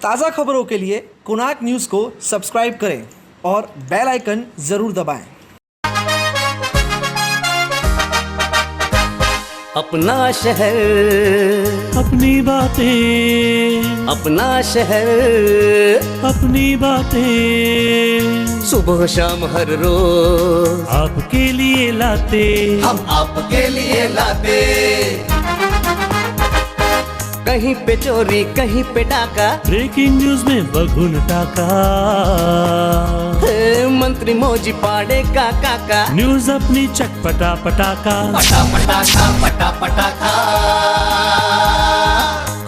ताज़ा खबरों के लिए कोणार्क न्यूज़ को सब्सक्राइब करें और बेल आइकन ज़रूर दबाएं। अपना शहर, अपनी बातें, अपना शहर, अपनी बातें, सुबह शाम हर रोज आपके लिए लाते, हम आपके लिए लाते। कहीं पे चोरी, कहीं पे डाका, ब्रेकिंग न्यूज में बगुन टाका, मंत्री मौजी पाड़े का काका, न्यूज अपनी चटपटा पटाका, पटा पटाखा पटा पटाखा।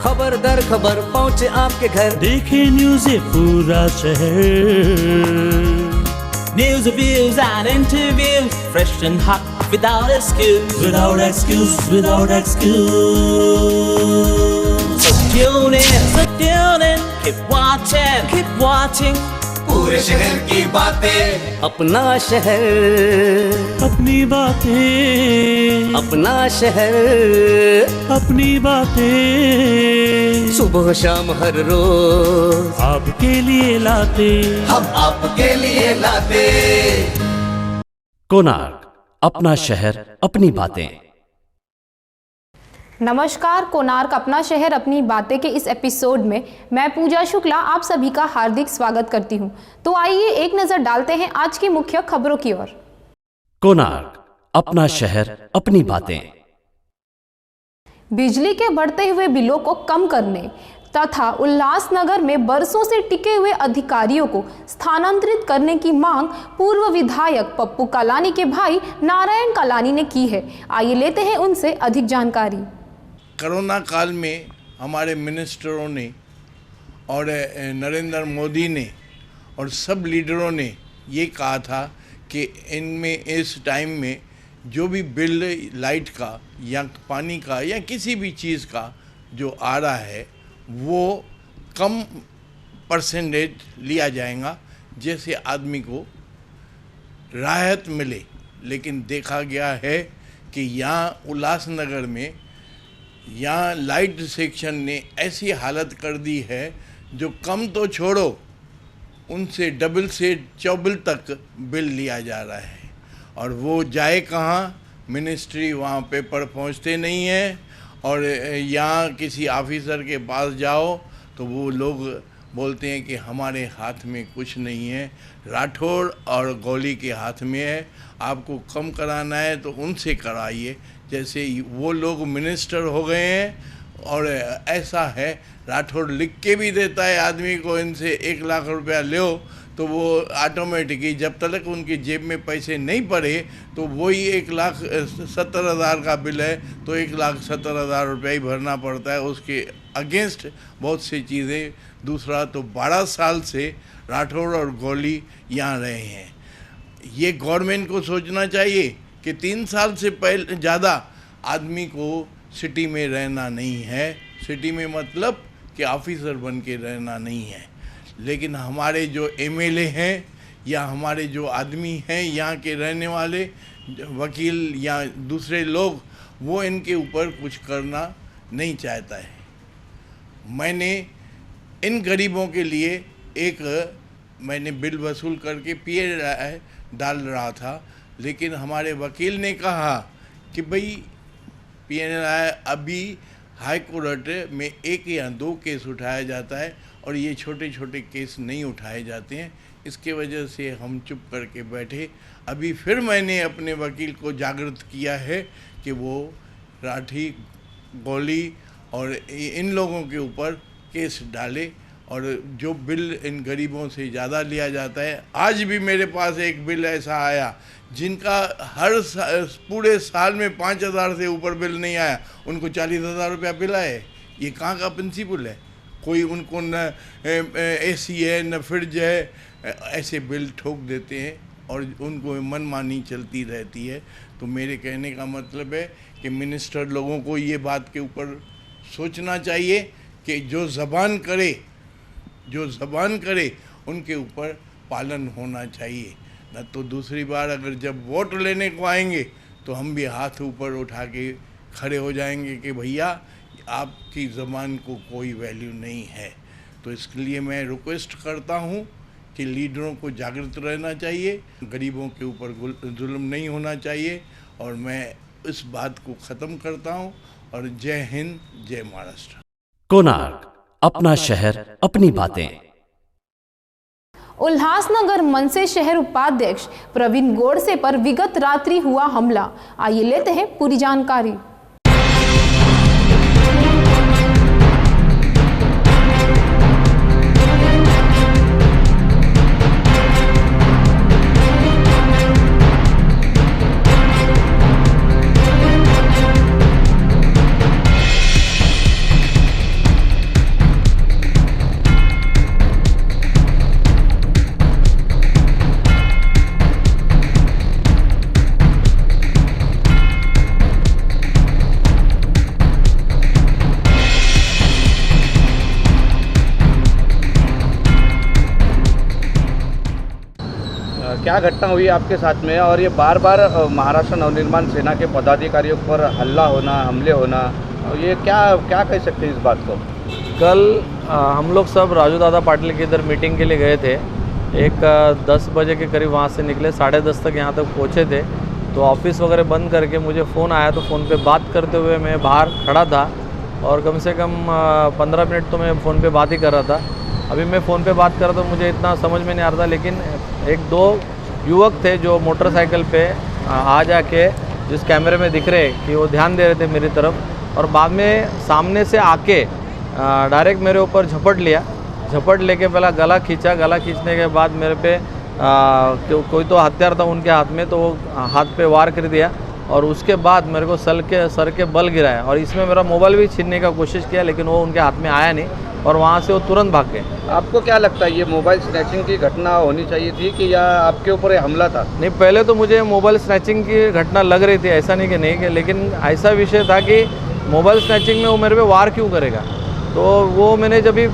खबर दर खबर पहुँचे आपके घर, देखे न्यूज ये पूरा शहर। News, reviews and interviews, fresh and hot, without excuse. Without excuse, without excuse. So tune in, keep watching. पूरे शहर की बातें, अपना शहर, अपनी बातें, अपना शहर, अपनी बातें, सुबह शाम हर रोज आपके लिए लाते, हम आपके लिए लाते। कोणार्क, अपना शहर अपनी बातें। नमस्कार, कोणार्क अपना शहर अपनी बातें के इस एपिसोड में मैं पूजा शुक्ला आप सभी का हार्दिक स्वागत करती हूं। तो आइए एक नजर डालते हैं आज की मुख्य खबरों की ओर। कोणार्क, अपना शहर अपनी बातें। बिजली के बढ़ते हुए बिलों को कम करने तथा उल्लासनगर में बरसों से टिके हुए अधिकारियों को स्थानांतरित करने की मांग पूर्व विधायक पप्पू कालानी के भाई नारायण कालानी ने की है। आइए लेते हैं उनसे अधिक जानकारी। कोरोना काल में हमारे मिनिस्टरों ने और नरेंद्र मोदी ने और सब लीडरों ने ये कहा था कि इनमें इस टाइम में जो भी बिल लाइट का या पानी का या किसी भी चीज़ का जो आ रहा है वो कम परसेंटेज लिया जाएगा, जैसे आदमी को राहत मिले। लेकिन देखा गया है कि यहाँ उल्लासनगर में यहाँ लाइट सेक्शन ने ऐसी हालत कर दी है जो कम तो छोड़ो, उनसे डबल से चौबल तक बिल लिया जा रहा है। और वो जाए कहाँ, मिनिस्ट्री वहाँ पे पर पहुँचते नहीं है। और यहाँ किसी ऑफिसर के पास जाओ तो वो लोग बोलते हैं कि हमारे हाथ में कुछ नहीं है, राठौड़ और गौली के हाथ में है, आपको कम कराना है तो उनसे कराइए। जैसे वो लोग मिनिस्टर हो गए हैं। और ऐसा है, राठौड़ लिख के भी देता है आदमी को, इनसे 1 लाख रुपया लो, तो वो ऑटोमेटिकली जब तक उनकी जेब में पैसे नहीं पड़े तो वही 1,70,000 का बिल है तो 1,70,000 रुपया ही भरना पड़ता है। उसके अगेंस्ट बहुत सी चीज़ें। दूसरा तो 12 साल से राठौड़ और गौली यहाँ रहे हैं। ये गवर्नमेंट को सोचना चाहिए कि 3 साल से पहले ज़्यादा आदमी को सिटी में रहना नहीं है। सिटी में मतलब कि ऑफिसर बन के रहना नहीं है। लेकिन हमारे जो एमएलए हैं या हमारे जो आदमी हैं यहाँ के रहने वाले वकील या दूसरे लोग, वो इनके ऊपर कुछ करना नहीं चाहता है। मैंने इन गरीबों के लिए मैंने बिल वसूल करके पीए डाल रहा था, लेकिन हमारे वकील ने कहा कि भाई पीएनआई अभी हाई कोर्ट में 1 या 2 केस उठाया जाता है और ये छोटे छोटे केस नहीं उठाए जाते हैं। इसके वजह से हम चुप करके बैठे। अभी फिर मैंने अपने वकील को जागृत किया है कि वो राठी, गौली और इन लोगों के ऊपर केस डाले। और जो बिल इन गरीबों से ज़्यादा लिया जाता है, आज भी मेरे पास एक बिल ऐसा आया जिनका पूरे साल में 5,000 से ऊपर बिल नहीं आया, उनको 40,000 रुपया बिल आए। ये कहाँ का प्रिंसिपल है? कोई उनको न एसी है न फ्रिज है, ऐसे बिल ठोक देते हैं और उनको मनमानी चलती रहती है। तो मेरे कहने का मतलब है कि मिनिस्टर लोगों को ये बात के ऊपर सोचना चाहिए कि जो ज़बान करे उनके ऊपर पालन होना चाहिए। न तो दूसरी बार अगर जब वोट लेने को आएंगे तो हम भी हाथ ऊपर उठा के खड़े हो जाएंगे कि भैया आपकी ज़बान को कोई वैल्यू नहीं है। तो इसके लिए मैं रिक्वेस्ट करता हूँ कि लीडरों को जागृत रहना चाहिए, गरीबों के ऊपर जुल्म नहीं होना चाहिए। और मैं इस बात को ख़त्म करता हूँ और जय हिंद, जय महाराष्ट्र। कोणार्क, अपना शहर अपनी बातें। उल्लासनगर मनसे शहर उपाध्यक्ष प्रवीण गोडसे पर विगत रात्रि हुआ हमला। आइए लेते हैं पूरी जानकारी। क्या घटना हुई आपके साथ में, और ये बार बार महाराष्ट्र नवनिर्माण सेना के पदाधिकारियों पर हल्ला होना, हमले होना, ये क्या क्या कह सकते हैं इस बात को? कल हम लोग सब राजू दादा पाटिल के इधर मीटिंग के लिए गए थे। 10 बजे के करीब वहाँ से निकले, 10:30 तक यहाँ तक पहुँचे थे। तो ऑफिस वगैरह बंद करके मुझे फ़ोन आया, तो फ़ोन पे बात करते हुए मैं बाहर खड़ा था और कम से कम 15 मिनट तो मैं फ़ोन पे बात ही कर रहा था। अभी मैं फ़ोन पे बात कर रहा था, मुझे इतना समझ में नहीं आ रहा था, लेकिन 1-2 युवक थे जो मोटरसाइकिल पे आ जाके जिस कैमरे में दिख रहे कि वो ध्यान दे रहे थे मेरी तरफ, और बाद में सामने से आके डायरेक्ट मेरे ऊपर झपट लिया। झपट लेके पहला गला खींचा, गला खींचने के बाद मेरे पे कोई तो हथियार था उनके हाथ में, तो वो हाथ पे वार कर दिया और उसके बाद मेरे को सर के बल गिराया और इसमें मेरा मोबाइल भी छीनने का कोशिश किया, लेकिन वो उनके हाथ में आया नहीं और वहाँ से वो तुरंत भाग गए। आपको क्या लगता है, ये मोबाइल स्नैचिंग की घटना होनी चाहिए थी कि या आपके ऊपर ये हमला था? नहीं, पहले तो मुझे मोबाइल स्नैचिंग की घटना लग रही थी, ऐसा नहीं कि नहीं, लेकिन ऐसा विषय था कि मोबाइल स्नैचिंग में वो मेरे पे वार क्यों करेगा। तो वो मैंने जब भी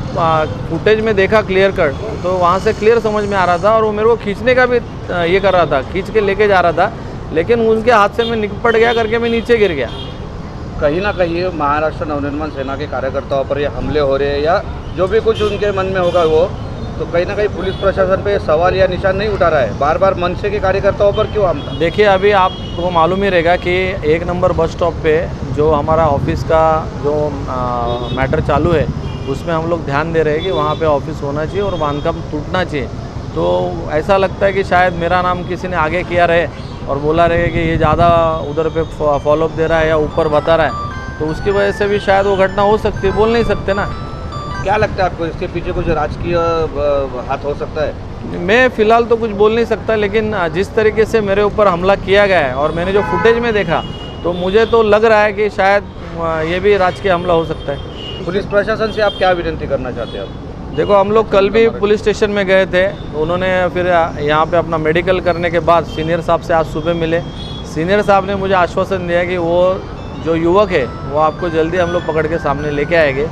फुटेज में देखा क्लियर कट, तो वहाँ से क्लियर समझ में आ रहा था और वो मेरे को खींचने का भी ये कर रहा था, खींच के लेके जा रहा था, लेकिन उनके हाथ से मैं निपट गया करके मैं नीचे गिर गया। कहीं ना कहीं महाराष्ट्र नवनिर्माण सेना के कार्यकर्ताओं पर ये हमले हो रहे हैं या जो भी कुछ उनके मन में होगा वो, तो कहीं ना कहीं पुलिस प्रशासन पे सवाल या निशान नहीं उठा रहा है, बार बार मनसे के कार्यकर्ताओं पर क्यों हमला? देखिए, अभी आपको मालूम ही रहेगा कि 1 नंबर बस स्टॉप पे जो हमारा ऑफिस का जो मैटर चालू है, उसमें हम लोग ध्यान दे रहे हैं कि वहाँ पे ऑफिस होना चाहिए और बांधकाम टूटना चाहिए। तो ऐसा लगता है कि शायद मेरा नाम किसी ने आगे किया रहे और बोला रहे कि ये ज़्यादा उधर पे फॉलोअप दे रहा है या ऊपर बता रहा है, तो उसकी वजह से भी शायद वो घटना हो सकती है, बोल नहीं सकते ना। क्या लगता है आपको, इसके पीछे कुछ राजकीय हाथ हो सकता है? मैं फ़िलहाल तो कुछ बोल नहीं सकता, लेकिन जिस तरीके से मेरे ऊपर हमला किया गया है और मैंने जो फुटेज में देखा, तो मुझे तो लग रहा है कि शायद ये भी राजकीय हमला हो सकता है। पुलिस प्रशासन से आप क्या विनती करना चाहते हैं? देखो, हम लोग कल भी पुलिस स्टेशन में गए थे, उन्होंने फिर यहाँ पे अपना मेडिकल करने के बाद सीनियर साहब से आज सुबह मिले। सीनियर साहब ने मुझे आश्वासन दिया कि वो जो युवक है वो आपको जल्दी हम लोग पकड़ के सामने लेके आएंगे,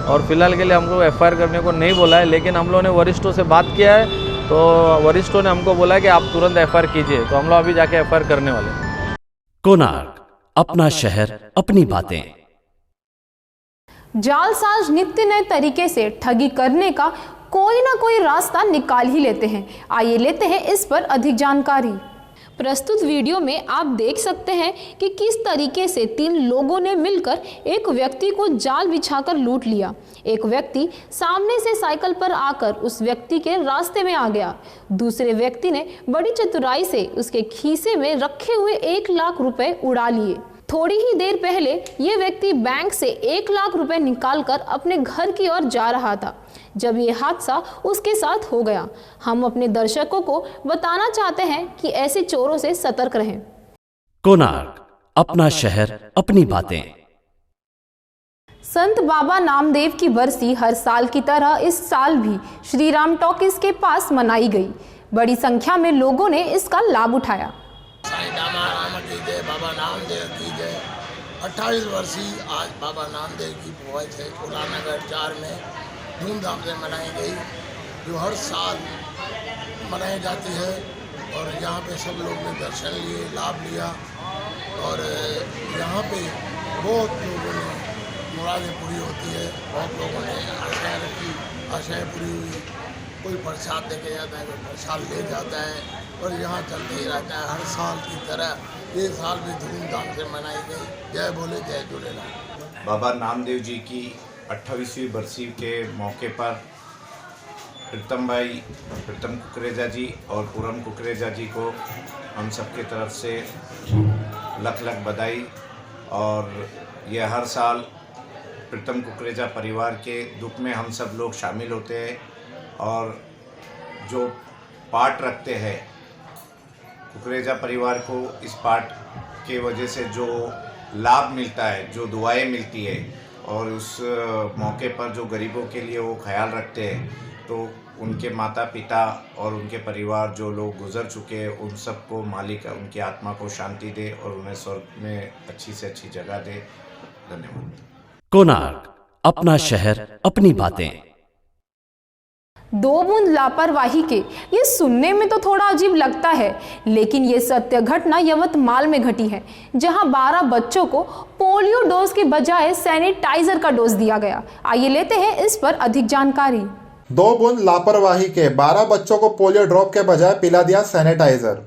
और फिलहाल के लिए हमको एफआईआर करने को नहीं बोला है, लेकिन हम लोगों ने वरिष्ठों से बात किया है, तो वरिष्ठों ने हमको बोला है कि आप तुरंत एफआईआर कीजिए, तो हम लोग अभी जाके एफआईआर करने वाले। कोणार्क, अपना शहर अपनी बातें। जालसाज नित्य नए तरीके से ठगी करने का कोई ना कोई रास्ता निकाल ही लेते हैं। आइए लेते हैं इस पर अधिक जानकारी। प्रस्तुत वीडियो में आप देख सकते हैं कि किस तरीके से 3 लोगों ने मिलकर एक व्यक्ति को जाल बिछाकर लूट लिया। एक व्यक्ति सामने से साइकिल पर आकर उस व्यक्ति के रास्ते में आ गया। दूसरे व्यक्ति ने बड़ी चतुराई से उसके खीसे में रखे हुए 1 लाख रुपए उड़ा लिए। थोड़ी ही देर पहले ये व्यक्ति बैंक से 1 लाख रुपए निकालकर अपने घर की ओर जा रहा था जब ये हादसा उसके साथ हो गया। हम अपने दर्शकों को बताना चाहते हैं कि ऐसे चोरों से सतर्क रहें। कोणार्क, अपना शहर अपनी बातें। संत बाबा नामदेव की बरसी हर साल की तरह इस साल भी श्री राम टॉकीज के पास मनाई गई। बड़ी संख्या में लोगों ने इसका लाभ उठाया। की जय, बाबा नामदेव की जय। 28 वर्षीय आज बाबा नामदेव की पहुँच है उल्लासनगर 4 में धूमधाम से मनाई गई, जो हर साल मनाई जाती है। और यहाँ पे सब लोग ने दर्शन लिए, लाभ लिया, और यहाँ पे बहुत लोगों ने मुरादें पूरी होती है, बहुत लोगों ने आशाएं रखी, आशाएं पूरी हुई। कोई प्रसाद लेके जाता है, कोई प्रसाद ले जाता है और यहाँ चलते ही रहता है। हर साल की तरह ये साल भी धूमधाम से मनाई गई। जय बोले जय झूलेलाल। बाबा नामदेव जी की 28वीं बरसी के मौके पर प्रीतम कुकरेजा जी और पूरम कुकरेजा जी को हम सबके तरफ से लख लख बधाई। और ये हर साल प्रीतम कुकरेजा परिवार के दुख में हम सब लोग शामिल होते हैं और जो पाठ रखते हैं कुकरेजा परिवार को, इस पाठ के वजह से जो लाभ मिलता है, जो दुआएं मिलती है और उस मौके पर जो गरीबों के लिए वो ख्याल रखते हैं, तो उनके माता पिता और उनके परिवार जो लोग गुजर चुके हैं उन सबको मालिक उनकी आत्मा को शांति दे और उन्हें स्वर्ग में अच्छी से अच्छी जगह दे। धन्यवाद। कोणार्क, अपना शहर अपनी बातें। 2 बूंद लापरवाही के, ये सुनने में तो थोड़ा अजीब लगता है, लेकिन ये सत्य घटना यवतमाल में घटी है, जहां 12 बच्चों को पोलियो डोज के बजाय सैनिटाइजर का डोज दिया गया। आइए लेते हैं इस पर अधिक जानकारी। 2 बूंद लापरवाही के 12 बच्चों को पोलियो ड्रॉप के बजाय पिला दिया सैनिटाइजर।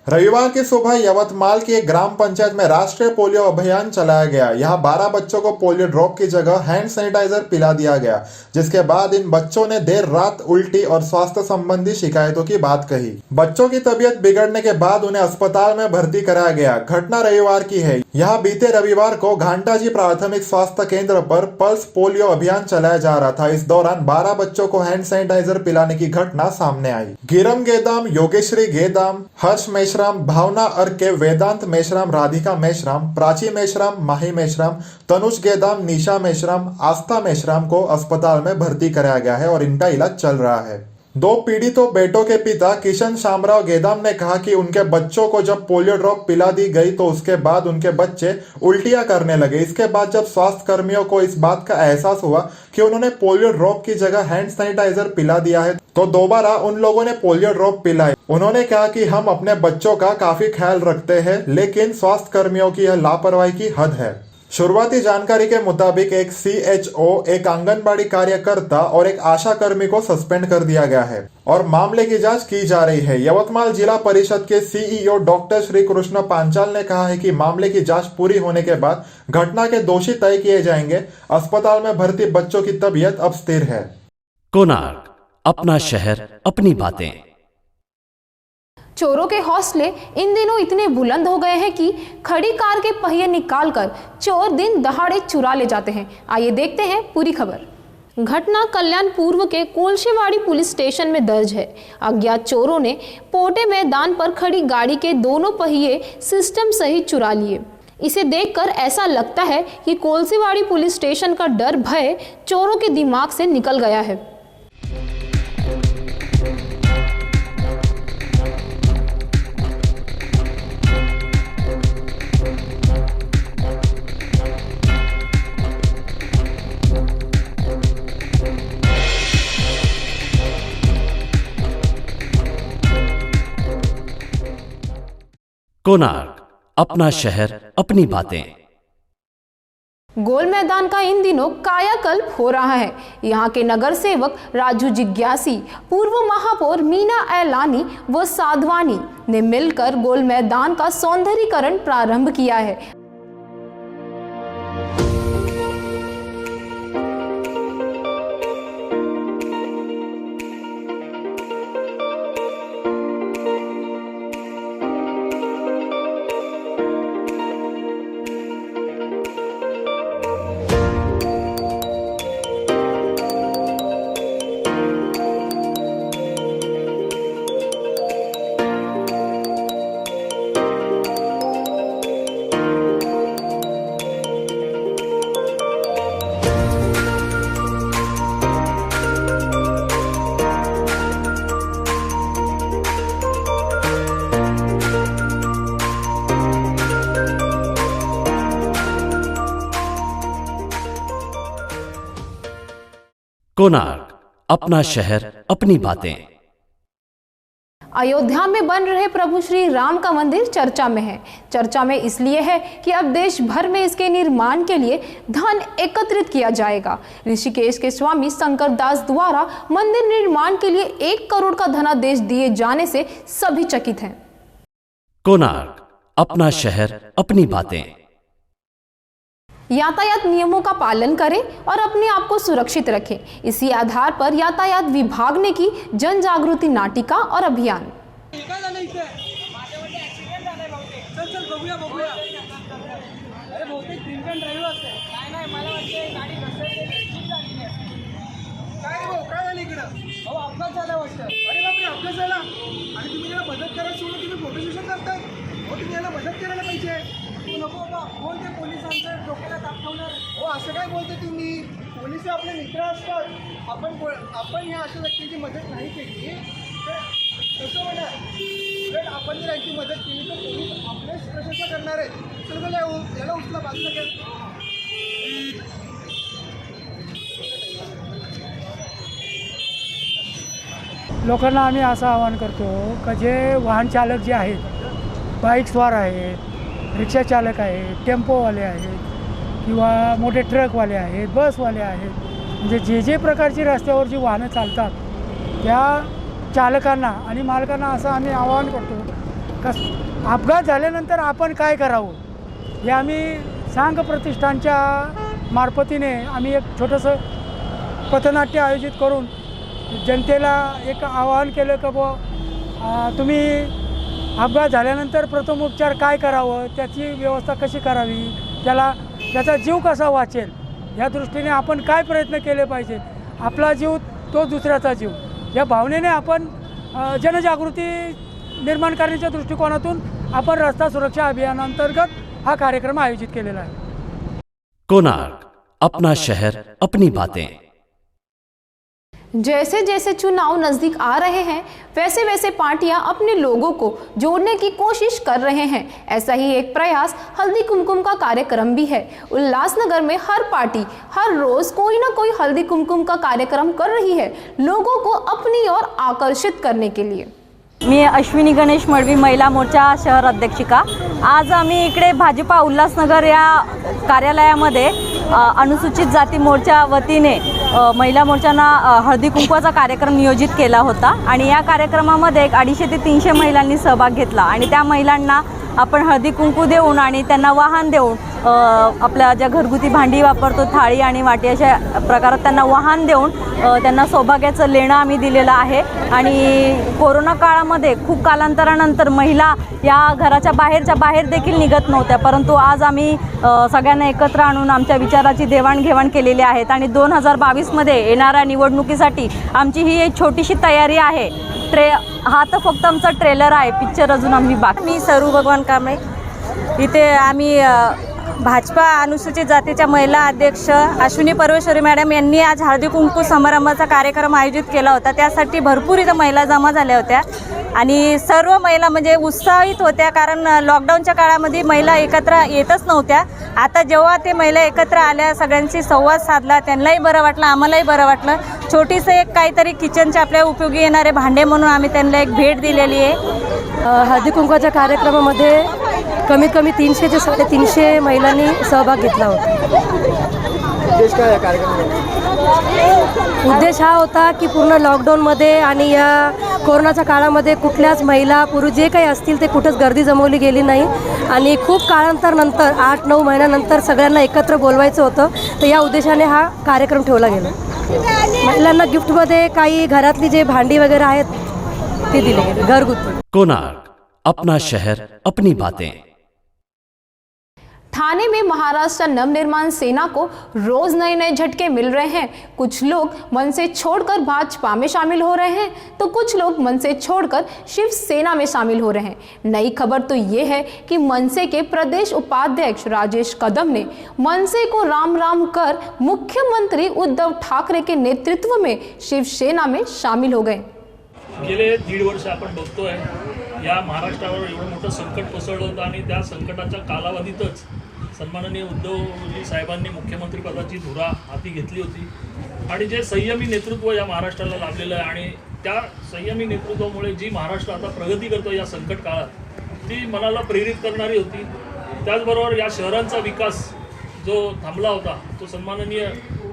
रविवार की सुबह यवतमाल की एक ग्राम पंचायत में राष्ट्रीय पोलियो अभियान चलाया गया। यहाँ 12 बच्चों को पोलियो ड्रॉप की जगह हैंड सैनिटाइजर पिला दिया गया, जिसके बाद इन बच्चों ने देर रात उल्टी और स्वास्थ्य संबंधी शिकायतों की बात कही। बच्चों की तबीयत बिगड़ने के बाद उन्हें अस्पताल में भर्ती कराया गया। घटना रविवार की है। यहाँ बीते रविवार को घंटाजी प्राथमिक स्वास्थ्य केंद्र पर पल्स पोलियो अभियान चलाया जा रहा था। इस दौरान 12 बच्चों को हैंड सैनिटाइजर पिलाने की घटना सामने आई। गिरम गेदाम, योगेश्वरी गेदाम, हर्ष मेश्राम, भावना अर्के, वेदांत मेश्राम, राधिका मेश्राम, प्राची मेश्राम, माही मेश्राम, तनुज गेदाम, निशा मेश्राम, आस्था मेश्राम को अस्पताल में भर्ती कराया गया है और इनका इलाज चल रहा है। 2 पीड़ितों बेटों के पिता किशन शामराव गेदाम ने कहा कि उनके बच्चों को जब पोलियो ड्रॉप पिला दी गई तो उसके बाद उनके बच्चे उल्टियां करने लगे। इसके बाद जब स्वास्थ्य कर्मियों को इस बात का एहसास हुआ कि उन्होंने पोलियो ड्रॉप की जगह हैंड सैनिटाइजर पिला दिया है, तो दोबारा उन लोगों ने पोलियो ड्रॉप पिलाए। उन्होंने कहा कि हम अपने बच्चों का काफी ख्याल रखते हैं, लेकिन स्वास्थ्य कर्मियों की यह लापरवाही की हद है। शुरुआती जानकारी के मुताबिक एक CHO, एक आंगनबाड़ी कार्यकर्ता और एक आशा कर्मी को सस्पेंड कर दिया गया है और मामले की जांच की जा रही है। यवतमाल जिला परिषद के CEO डॉक्टर श्री कृष्ण पांचाल ने कहा है कि मामले की जांच पूरी होने के बाद घटना के दोषी तय किए जाएंगे। अस्पताल में भर्ती बच्चों की तबीयत अब स्थिर है। कोणार्क, अपना शहर अपनी बातें। चोरों के हौसले इन दिनों इतने बुलंद हो गए हैं कि खड़ी कार के पहिए निकालकर चोर दिन दहाड़े चुरा ले जाते हैं। आइए देखते हैं पूरी खबर। घटना कल्याण पूर्व के कोलशेवाड़ी पुलिस स्टेशन में दर्ज है। अज्ञात चोरों ने पोटे मैदान पर खड़ी गाड़ी के दोनों पहिए सिस्टम सहित चुरा लिए। इसे देखकर ऐसा लगता है कि कोलशेवाड़ी पुलिस स्टेशन का डर भय चोरों के दिमाग से निकल गया है। कोणार्क, अपना शहर अपनी बातें। गोल मैदान का इन दिनों कायाकल्प हो रहा है। यहाँ के नगर सेवक राजू जिज्ञासी, पूर्व महापौर मीना ऐलानी व साधवानी ने मिलकर गोल मैदान का सौंदर्यीकरण प्रारंभ किया है। कोणार्क, अपना शहर अपनी बातें। अयोध्या में बन रहे प्रभु श्री राम का मंदिर चर्चा में है। चर्चा में इसलिए है कि अब देश भर में इसके निर्माण के लिए धन एकत्रित किया जाएगा। ऋषिकेश के स्वामी शंकर दास द्वारा मंदिर निर्माण के लिए 1 करोड़ का धनादेश दिए जाने से सभी चकित हैं। कोणार्क, अपना शहर, अपनी बातें। यातायात नियमों का पालन करें और अपने आप को सुरक्षित रखें। इसी आधार पर यातायात विभाग ने की जन जागृति नाटिका और अभियान। असं काय बोलते तुम्ही? पोलीस आपले मित्र असतात. आपण ह्या अशा व्यक्तीची मदत नाही केली तर कसं होणार? आपण जर यांची मदत केली तर पोलीस आपलेच प्रशंसा करणार आहेत. चल याला उचला बाजूला घ्या. लोकांना आम्ही असं आवाहन करतो की जे वाहन चालक जे आहेत, बाईकस्वार आहेत, रिक्षा चालक आहेत, टेम्पोवाले आहेत किंवा मोठे ट्रकवाले आहेत, बसवाले आहेत, म्हणजे जे प्रकारची रस्त्यावरची वाहनं चालतात त्या चालकांना आणि मालकांना असं आम्ही आवाहन करतो की अपघात झाल्यानंतर आपण काय करावं हे आम्ही सांग प्रतिष्ठानच्या मार्फतीने आम्ही एक छोटंसं पथनाट्य आयोजित करून जनतेला एक आवाहन केलं की बुवा तुम्ही अपघात झाल्यानंतर प्रथमोपचार काय करावं, त्याची व्यवस्था कशी करावी, त्याचा जीव कसा वाचेल या दृष्टीने आपण काय प्रयत्न केले पाहिजे, आपला जीव तो दुसऱ्याचा जीव या भावनेने आपण जनजागृती निर्माण करण्याच्या दृष्टिकोनातून आपण रस्ता सुरक्षा अभियानांतर्गत हा कार्यक्रम आयोजित केलेला आहे। कोणार्क, अपना शहर, अपनी बातें। जैसे जैसे चुनाव नजदीक आ रहे हैं वैसे वैसे पार्टियां अपने लोगों को जोड़ने की कोशिश कर रहे हैं। ऐसा ही एक प्रयास हल्दी कुमकुम का कार्यक्रम भी है। उल्लासनगर में हर पार्टी हर रोज कोई ना कोई हल्दी कुमकुम का कार्यक्रम कर रही है लोगों को अपनी ओर आकर्षित करने के लिए। मी अश्विनी गणेश मडवी, महिला मोर्चा शहर अध्यक्षिका। आज आम्ही इकडे भाजपा उल्हासनगर या कार्यालयामध्ये अनुसूचित जाती मोर्चा वतीने महिला मोर्चांना हळदी कुंकवाचा कार्यक्रम नियोजित केला होता आणि या कार्यक्रमामध्ये 250 ते 300 महिलांनी सहभाग घेतला आणि त्या महिलांना आपण हळदी कुंकू देऊन आणि त्यांना वाहन देऊन आपल्या ज्या घरगुती भांडी वापरतो, थाळी आणि वाटी, अशा प्रकारात त्यांना वाहन देऊन त्यांना सौभाग्याचं लेणं आम्ही दिलेलं आहे। आणि कोरोना काळामध्ये खूप कालांतरानंतर महिला या घराच्या बाहेर देखील निघत नव्हत्या, परंतु आज आम्ही सगळ्यांना एकत्र आणून आमच्या विचाराची देवाणघेवाण केलेली आहेत आणि 2022 मध्ये येणाऱ्या निवडणुकीसाठी आमची ही एक छोटीशी तयारी आहे। हा तर फक्त आमचा ट्रेलर आहे, पिक्चर अजून आम्ही बाकी। मी सरू भगवान कांबळे, इथे आम्ही भाजपा अनुसूचित जातीच्या महिला अध्यक्ष अश्विनी परमेश्वरी मॅडम यांनी आज हळदी कुंकू समारंभाचा कार्यक्रम आयोजित केला होता। त्यासाठी भरपूर इथं महिला जमा झाल्या होत्या आणि सर्व महिला म्हणजे उत्साहित होत्या, कारण लॉकडाऊनच्या काळामध्ये महिला एकत्र येतच नव्हत्या। आता जेव्हा ते महिला एकत्र आल्या, सगळ्यांशी संवाद साधला, त्यांनाही बरं वाटलं, आम्हालाही बरं वाटलं। छोटीसं एक काहीतरी किचनच्या आपल्या उपयोगी येणारे भांडे म्हणून आम्ही त्यांना एक भेट दिलेली आहे। हळदी कुंकवाच्या कार्यक्रमामध्ये कमीत कमी 300 ते 350 महिलांनी सहभाग घेतला होता। उद्देश काय आहे कार्यक्रमाचा? उद्देश हा होता की पूर्ण लॉकडाऊनमध्ये आणि या कोरोनाच्या काळामध्ये कुठल्याच महिला पुरुष जे काही असतील ते कुठंच गर्दी जमवली गेली नाही आणि खूप काळांतरानंतर 8-9 महिन्यानंतर सगळ्यांना एकत्र बोलवायचं होतं, तर या उद्देशाने हा कार्यक्रम ठेवला गेला। महिलांना गिफ्टमध्ये काही घरातली जे भांडी वगैरे आहेत ते दिले गेले घरगुती। कोणार्क, अपना शहर, अपनी बातें। थाने में महाराष्ट्र नवनिर्माण सेना को रोज नए नए झटके मिल रहे हैं। कुछ लोग मन से छोड़कर भाजपा में शामिल हो रहे हैं तो कुछ लोग मन से छोड़कर शिवसेना में शामिल हो रहे हैं। नई खबर तो ये है कि मनसे के प्रदेश उपाध्यक्ष राजेश कदम ने मनसे को राम राम कर मुख्यमंत्री उद्धव ठाकरे के नेतृत्व में शिवसेना में शामिल हो गए। गेले 1.5 वर्ष आपण बघतोय या महाराष्ट्रावर एवढं मोठं संकट कोसळलं होतं आणि त्या संकटाच्या कालावधीतच सन्माननीय उद्धवजी साहेबांनी मुख्यमंत्रीपदाची धुरा हाती घेतली होती आणि जे संयमी नेतृत्व या महाराष्ट्राला लाभलेलं आहे आणि त्या संयमी नेतृत्वामुळे जी महाराष्ट्र आता प्रगती करतो या संकट काळात ती मनाला प्रेरित करणारी होती. त्याचबरोबर या शहरांचा विकास जो थांबला होता तो सन्माननीय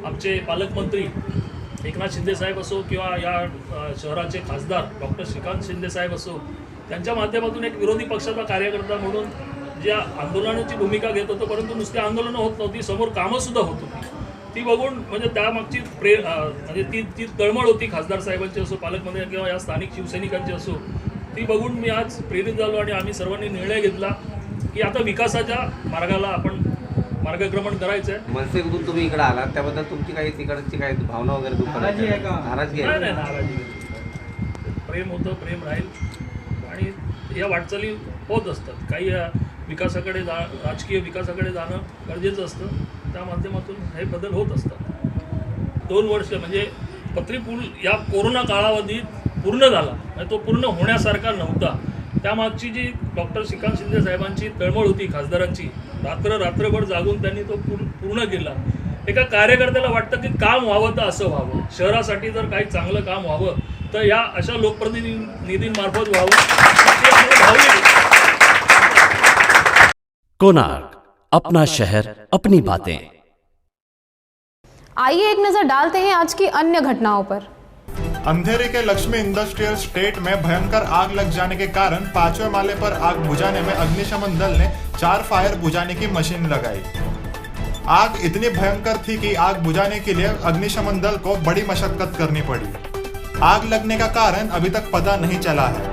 आमचे पालकमंत्री एकनाथ शिंदेसाहेब असो किंवा या शहराचे खासदार डॉक्टर श्रीकांत शिंदेसाहेब असो त्यांच्या माध्यमातून एक विरोधी पक्षाचा कार्यकर्ता म्हणून ज्या आंदोलनाची भूमिका घेत होतो, परंतु नुसती आंदोलनं होत नव्हती, समोर कामंसुद्धा होत होती. ती बघून म्हणजे त्यामागची म्हणजे ती तळमळ होती खासदार साहेबांची असो, पालकमंत्री किंवा या स्थानिक शिवसैनिकांची असो, ती बघून मी आज प्रेरित झालो आणि आम्ही सर्वांनी निर्णय घेतला की आता विकासाच्या मार्गाला आपण मार्गक्रमण करायचं आहे. मनसेकडून तुम्ही इकडे आलात त्याबद्दल तुमची काही तिकडची काही भावना वगैरे नाराजी आहे का? नाराजगी आहे? नाही नाराजी. प्रेम होतं, प्रेम राहील आणि या वाटचाली होत असतात. काही विकासाकडे राजकीय विकासाकडे जाणं गरजेचं असतं, त्या माध्यमातून हे बदल होत असतात. 2 वर्ष म्हणजे पत्री पूल या कोरोना कालावधीत पूर्ण झाला म्हणजे तो पूर्ण होण्यासारखा नव्हता. त्यामागची जी डॉक्टर श्रीकांत शिंदे साहेबांची तळमळ होती खासदारांची, रात्रभर जागून त्यांनी तो पूर्ण केला. एका कार्यकर्त्याला वाटतं की काम व्हावं तर असं व्हावं, शहरासाठी जर काही चांगलं काम व्हावं तर या अशा लोकप्रतिनिधींमार्फत व्हावं. कोणार्क अपना शहर अपनी बातें। आइए एक नजर डालते हैं आज की अन्य घटनाओं पर। अंधेरी के लक्ष्मी इंडस्ट्रियल स्टेट में भयंकर आग लग जाने के कारण 5वें माले पर आग बुझाने में अग्निशमन दल ने 4 फायर बुझाने की मशीन लगाई। आग इतनी भयंकर थी कि आग बुझाने के लिए अग्निशमन दल को बड़ी मशक्कत करनी पड़ी। आग लगने का कारण अभी तक पता नहीं चला है।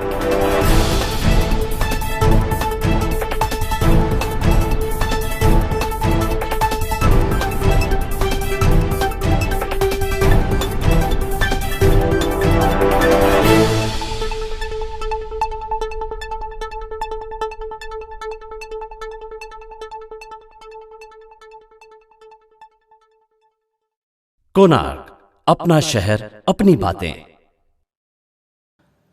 कोणार्क अपना शहर अपनी बातें।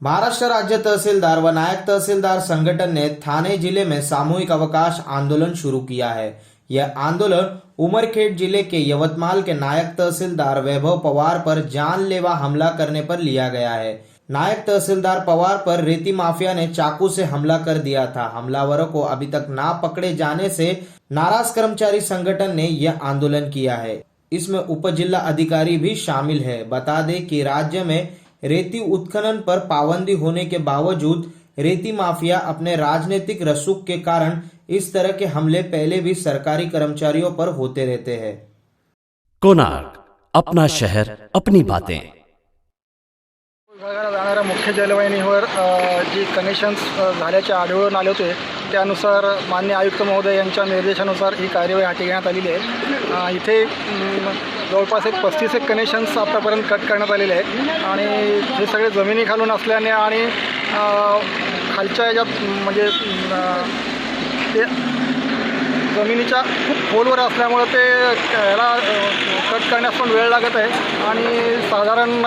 महाराष्ट्र राज्य तहसीलदार व नायब तहसीलदार संगठन ने थाने जिले में सामूहिक अवकाश आंदोलन शुरू किया है। यह आंदोलन उमरखेड जिले के यवतमाल के नायब तहसीलदार वैभव पवार पर जानलेवा हमला करने पर लिया गया है। नायब तहसीलदार पवार पर रेती माफिया ने चाकू से हमला कर दिया था। हमलावरों को अभी तक ना पकड़े जाने से नाराज कर्मचारी संगठन ने यह आंदोलन किया है। इसमें उप जिला अधिकारी भी शामिल है। बता दें कि राज्य में रेती उत्खनन पर पाबंदी होने के बावजूद रेती माफिया अपने राजनीतिक रसूख के कारण इस तरह के हमले पहले भी सरकारी कर्मचारियों पर होते रहते हैं। कोणार्क अपना शहर अपनी बातें। विभागाला जाणाऱ्या मुख्य जलवाहिनीवर जी कनेक्शन्स झाल्याचे आढळून आले होते त्यानुसार माननीय आयुक्त महोदय यांच्या निर्देशानुसार ही कार्यवाही हाती घेण्यात आलेली आहे। इथे जवळपास 35 कनेक्शन्स आतापर्यंत कट करण्यात आलेले आहेत आणि हे सगळे जमिनी खालून असल्याने आणि खालच्या याच्यात म्हणजे ते जमिनीच्या खूप खोलवर असल्यामुळे ते याला कट करण्यास पण वेळ लागत आहे आणि साधारण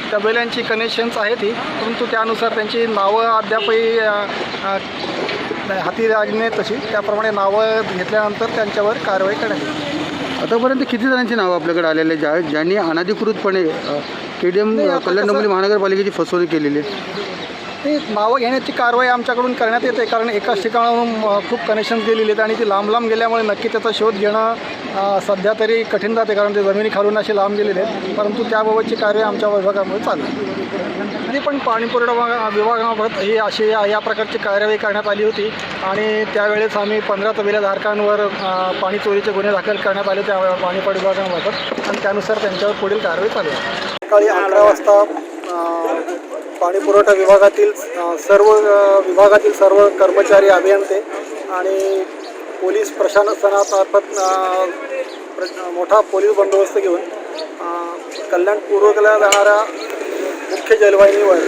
त्या बैलांची कनेक्शन्स आहेत ही, परंतु त्यानुसार त्यांची नावं अद्यापही हाती लागणे तशी त्याप्रमाणे नावं घेतल्यानंतर त्यांच्यावर कारवाई करण्यात येईल। आतापर्यंत किती जणांची नावं आपल्याकडे आलेले ज्यांनी अनधिकृतपणे KDM कल्याण डोंबिवली महानगरपालिकेची फसवणूक केलेली आहे? ते नावं घेण्याची कारवाई आमच्याकडून करण्यात येते कारण एकाच ठिकाणाहून खूप कनेक्शन्स गेलेली आहेत आणि ती लांब लांब गेल्यामुळे नक्की त्याचा शोध घेणं सध्या तरी कठीण जाते कारण ते जमिनी खालून असे लांब गेलेले आहेत, परंतु त्याबाबतची कारवाई आमच्या विभागामध्ये चालू आहे। ती पण पाणीपुरवठा विभागामार्फत ही अशी या प्रकारची कार्यवाही करण्यात आली होती आणि त्यावेळेस आम्ही 15 तबेलाधारकांवर पाणी चोरीचे गुन्हे दाखल करण्यात आले त्या पाणीपुरवठा विभागामार्फत आणि त्यानुसार त्यांच्यावर पुढील कारवाई चालू आहे। सकाळी 11 वाजता पाणीपुरवठा विभागातील सर्व कर्मचारी अभियंते आणि पोलीस प्रशासनामार्फत मोठा पोलीस बंदोबस्त घेऊन कल्याण पूर्वेला जाणाऱ्या मुख्य जलवाहिनीवर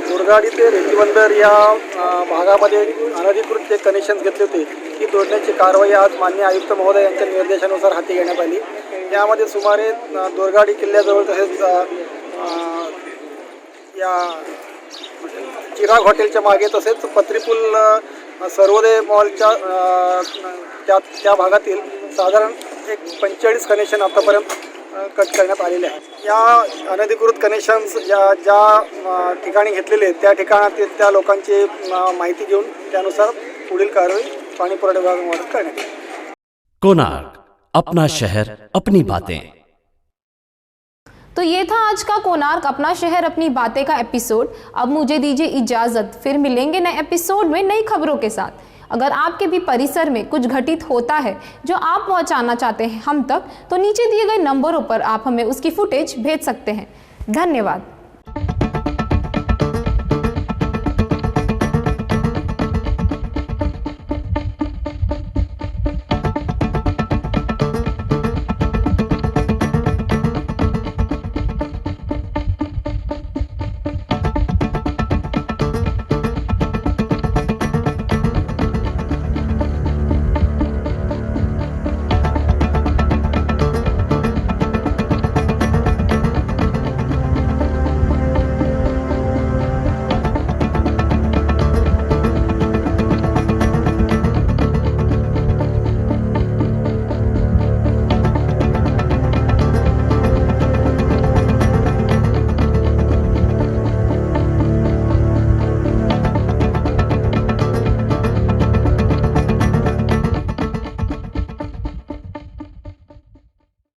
मुरगाडी ते रेतीबंदर या भागामध्ये अनधिकृत जे कनेक्शन घेतले होते ती तोडण्याची कारवाई आज माननीय आयुक्त महोदय यांच्या निर्देशानुसार हाती घेण्यात आली। यामध्ये सुमारे दोरगाडी किल्ल्याजवळ तसेच या चिराग हॉटेलच्या मागे तसेच पत्रीपूल सर्वोदय मॉलच्या त्या भागातील साधारण एक 45 कनेक्शन आतापर्यंत कट करण्यात आलेले आहेत. या अनधिकृत कनेक्शन्स ज्या ठिकाणी घेतलेले आहेत त्या ठिकाणातील त्या लोकांची माहिती घेऊन त्यानुसार पुढील कारवाई पाणी पुरवठा विभागामार्फत करण्यात येईल. कोणार्क अपना शहर अपनी बातें. तो ये था आज का कोणार्क अपना शहर अपनी बातें का एपिसोड. अब मुझे दीजिए इजाज़त, फिर मिलेंगे नए एपिसोड में नई खबरों के साथ. अगर आपके भी परिसर में कुछ घटित होता है जो आप पहुंचाना चाहते हैं हम तक, तो नीचे दिए गए नंबरों पर आप हमें उसकी फुटेज भेज सकते हैं. धन्यवाद.